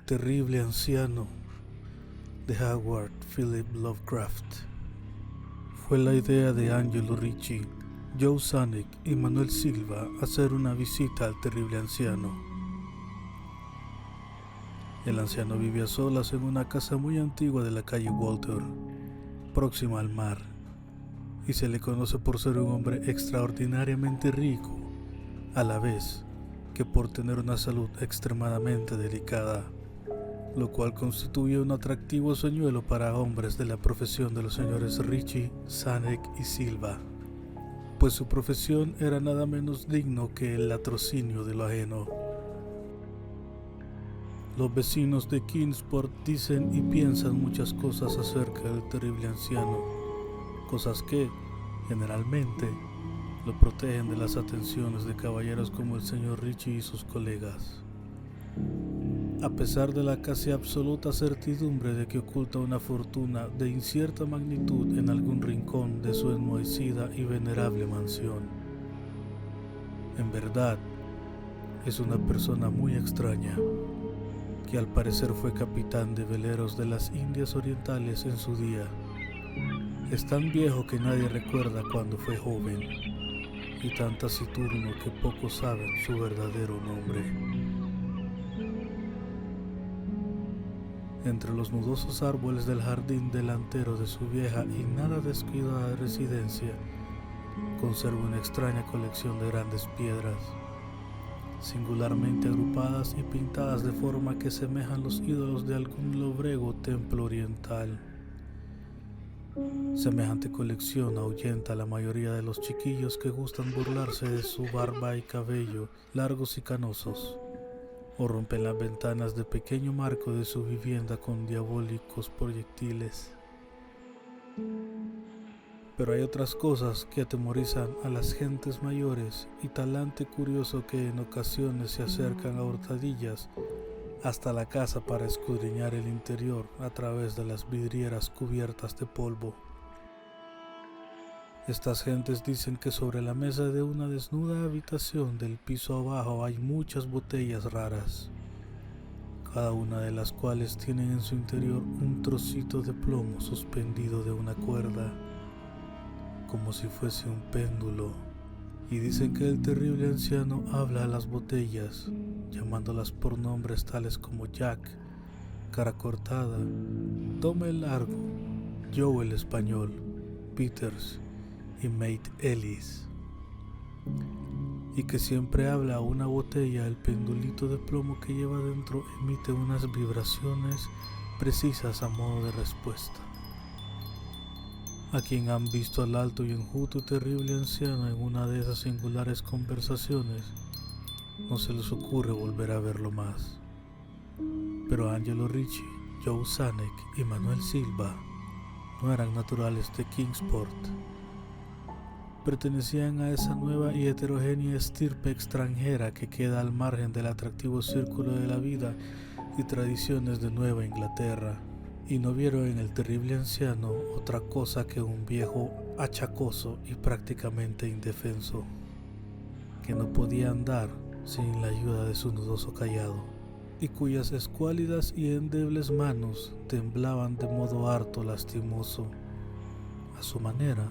terrible anciano de Howard Philip Lovecraft. Fue la idea de Angelo Ricci, Joe Zanuck y Manuel Silva hacer una visita al terrible anciano. El anciano vivía a solas en una casa muy antigua de la calle Walter, próxima al mar, y se le conoce por ser un hombre extraordinariamente rico, a la vez que por tener una salud extremadamente delicada, lo cual constituye un atractivo señuelo para hombres de la profesión de los señores Ricci, Zanuck y Silva, pues su profesión era nada menos digno que el latrocinio de lo ajeno. Los vecinos de Kingsport dicen y piensan muchas cosas acerca del terrible anciano, cosas que, generalmente, lo protegen de las atenciones de caballeros como el señor Ricci y sus colegas. A pesar de la casi absoluta certidumbre de que oculta una fortuna de incierta magnitud en algún rincón de su enmohecida y venerable mansión. En verdad, es una persona muy extraña, que al parecer fue capitán de veleros de las Indias Orientales en su día. Es tan viejo que nadie recuerda cuando fue joven, y tan taciturno que pocos saben su verdadero nombre. Entre los nudosos árboles del jardín delantero de su vieja y nada descuidada residencia, conserva una extraña colección de grandes piedras, singularmente agrupadas y pintadas de forma que semejan los ídolos de algún lóbrego templo oriental. Semejante colección ahuyenta a la mayoría de los chiquillos que gustan burlarse de su barba y cabello largos y canosos, o rompen las ventanas de pequeño marco de su vivienda con diabólicos proyectiles. Pero hay otras cosas que atemorizan a las gentes mayores y talante curioso que en ocasiones se acercan a hurtadillas hasta la casa para escudriñar el interior a través de las vidrieras cubiertas de polvo. Estas gentes dicen que sobre la mesa de una desnuda habitación del piso abajo hay muchas botellas raras, cada una de las cuales tienen en su interior un trocito de plomo suspendido de una cuerda, como si fuese un péndulo, y dicen que el terrible anciano habla a las botellas, llamándolas por nombres tales como Jack, Cara Cortada, Tom el Largo, Joe el Español, Peters y Mate Ellis, y que siempre habla a una botella. El pendulito de plomo que lleva dentro emite unas vibraciones precisas a modo de respuesta. A quien han visto al alto y enjuto y terrible anciano en una de esas singulares conversaciones, no se les ocurre volver a verlo más. Pero Angelo Ricci, Joe Zanuck y Manuel Silva no eran naturales de Kingsport. Pertenecían a esa nueva y heterogénea estirpe extranjera que queda al margen del atractivo círculo de la vida y tradiciones de Nueva Inglaterra, y no vieron en el terrible anciano otra cosa que un viejo achacoso y prácticamente indefenso, que no podía andar sin la ayuda de su nudoso cayado, y cuyas escuálidas y endebles manos temblaban de modo harto lastimoso. A su manera,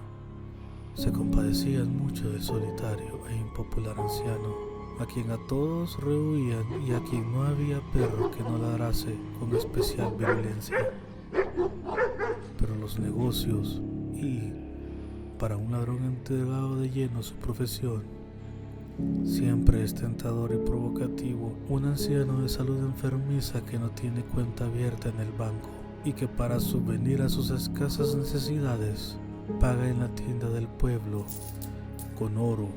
se compadecían mucho del solitario e impopular anciano, a quien a todos rehuían y a quien no había perro que no ladrase con especial virulencia. Pero los negocios y, para un ladrón entregado de lleno a su profesión, siempre es tentador y provocativo un anciano de salud enfermiza que no tiene cuenta abierta en el banco y que para subvenir a sus escasas necesidades paga en la tienda del pueblo con oro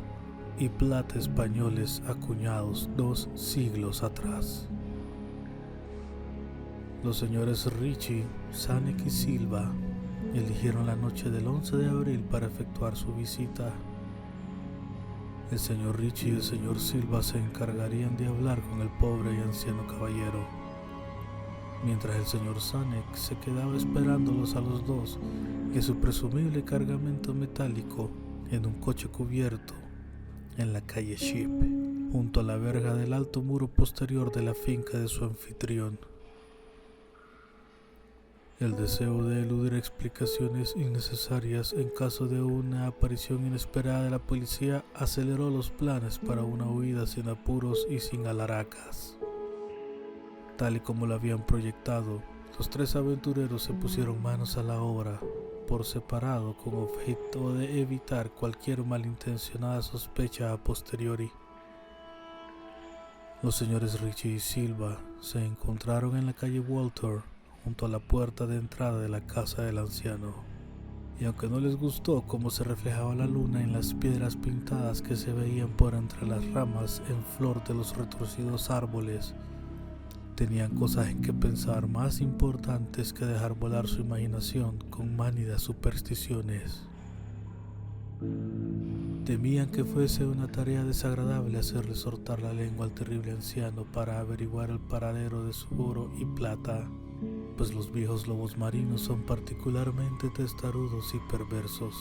y plata españoles acuñados 2 siglos atrás. Los señores Ricci, Zanuck y Silva eligieron la noche del 11 de abril para efectuar su visita. El señor Ricci y el señor Silva se encargarían de hablar con el pobre y anciano caballero, mientras el señor Zanuck se quedaba esperándolos a los dos y su presumible cargamento metálico en un coche cubierto en la calle Ship, junto a la verja del alto muro posterior de la finca de su anfitrión. El deseo de eludir explicaciones innecesarias en caso de una aparición inesperada de la policía aceleró los planes para una huida sin apuros y sin alaracas. Tal y como lo habían proyectado, los tres aventureros se pusieron manos a la obra, por separado, con objeto de evitar cualquier malintencionada sospecha a posteriori. Los señores Ritchie y Silva se encontraron en la calle Walter, junto a la puerta de entrada de la casa del anciano, y aunque no les gustó cómo se reflejaba la luna en las piedras pintadas que se veían por entre las ramas en flor de los retorcidos árboles, tenían cosas en que pensar más importantes que dejar volar su imaginación con mánidas supersticiones. Temían que fuese una tarea desagradable hacerle soltar la lengua al terrible anciano para averiguar el paradero de su oro y plata, pues los viejos lobos marinos son particularmente testarudos y perversos.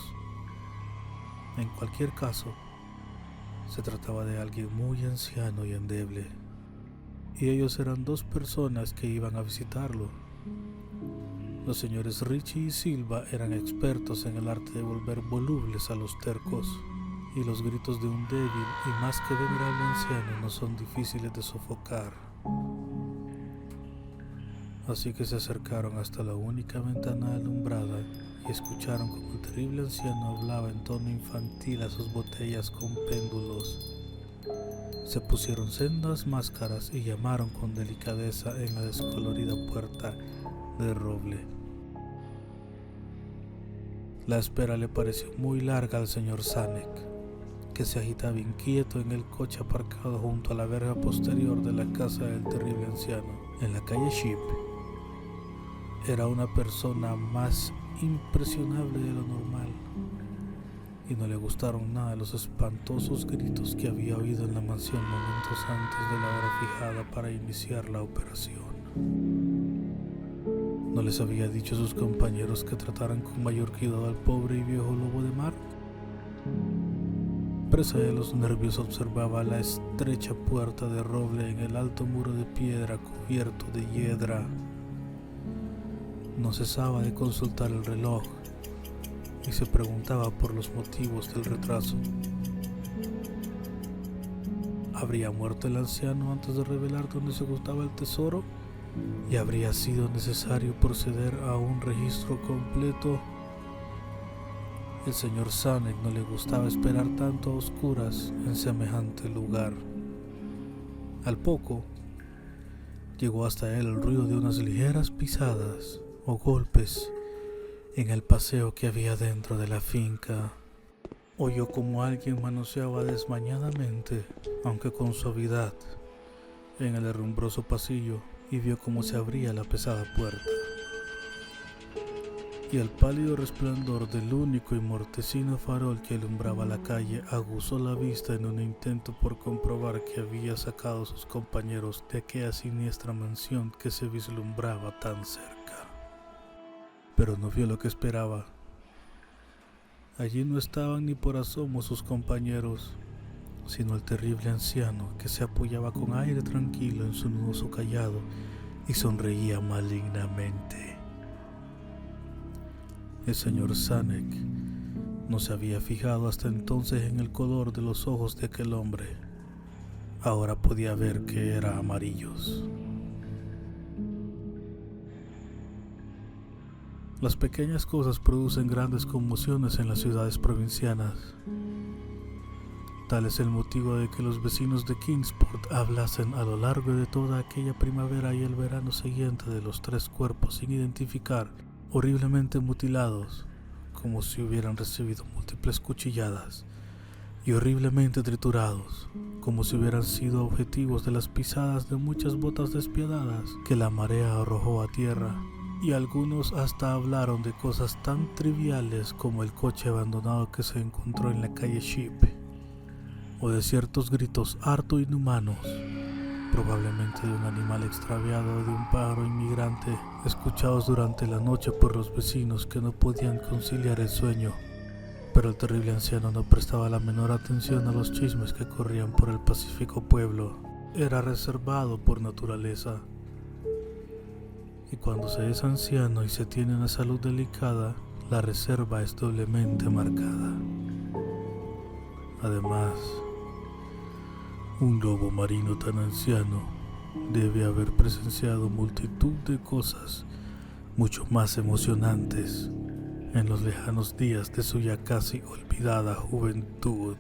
En cualquier caso, se trataba de alguien muy anciano y endeble, y ellos eran dos personas que iban a visitarlo. Los señores Ritchie y Silva eran expertos en el arte de volver volubles a los tercos, y los gritos de un débil y más que venerable anciano no son difíciles de sofocar. Así que se acercaron hasta la única ventana alumbrada y escucharon como el terrible anciano hablaba en tono infantil a sus botellas con péndulos. Se pusieron sendas máscaras y llamaron con delicadeza en la descolorida puerta de roble. La espera le pareció muy larga al señor Zanuck, que se agitaba inquieto en el coche aparcado junto a la verja posterior de la casa del terrible anciano, en la calle Sheep. Era una persona más impresionable de lo normal, y no le gustaron nada los espantosos gritos que había oído en la mansión momentos antes de la hora fijada para iniciar la operación. ¿No les había dicho a sus compañeros que trataran con mayor cuidado al pobre y viejo lobo de mar? Presa de los nervios, observaba la estrecha puerta de roble en el alto muro de piedra cubierto de hiedra. No cesaba de consultar el reloj y se preguntaba por los motivos del retraso. ¿Habría muerto el anciano antes de revelar dónde se ocultaba el tesoro? ¿Y habría sido necesario proceder a un registro completo? El señor Zanuck no le gustaba esperar tanto a oscuras en semejante lugar. Al poco, llegó hasta él el ruido de unas ligeras pisadas o golpes en el paseo que había dentro de la finca. Oyó como alguien manoseaba desmañadamente, aunque con suavidad, en el herrumbroso pasillo, y vio cómo se abría la pesada puerta. Y el pálido resplandor del único y mortecino farol que alumbraba la calle aguzó la vista en un intento por comprobar que había sacado a sus compañeros de aquella siniestra mansión que se vislumbraba tan cerca. Pero no vio lo que esperaba. Allí no estaban ni por asomo sus compañeros, sino el terrible anciano que se apoyaba con aire tranquilo en su nudoso cayado y sonreía malignamente. El señor Zanuck no se había fijado hasta entonces en el color de los ojos de aquel hombre. Ahora podía ver que eran amarillos. Las pequeñas cosas producen grandes conmociones en las ciudades provincianas. Tal es el motivo de que los vecinos de Kingsport hablasen a lo largo de toda aquella primavera y el verano siguiente de los tres cuerpos sin identificar, horriblemente mutilados, como si hubieran recibido múltiples cuchilladas, y horriblemente triturados, como si hubieran sido objetivos de las pisadas de muchas botas despiadadas que la marea arrojó a tierra. Y algunos hasta hablaron de cosas tan triviales como el coche abandonado que se encontró en la calle Sheep, o de ciertos gritos harto inhumanos, probablemente de un animal extraviado o de un pájaro inmigrante, escuchados durante la noche por los vecinos que no podían conciliar el sueño. Pero el terrible anciano no prestaba la menor atención a los chismes que corrían por el pacífico pueblo. Era reservado por naturaleza. y cuando se es anciano y se tiene una salud delicada, la reserva es doblemente marcada. Además, un lobo marino tan anciano debe haber presenciado multitud de cosas mucho más emocionantes en los lejanos días de su ya casi olvidada juventud.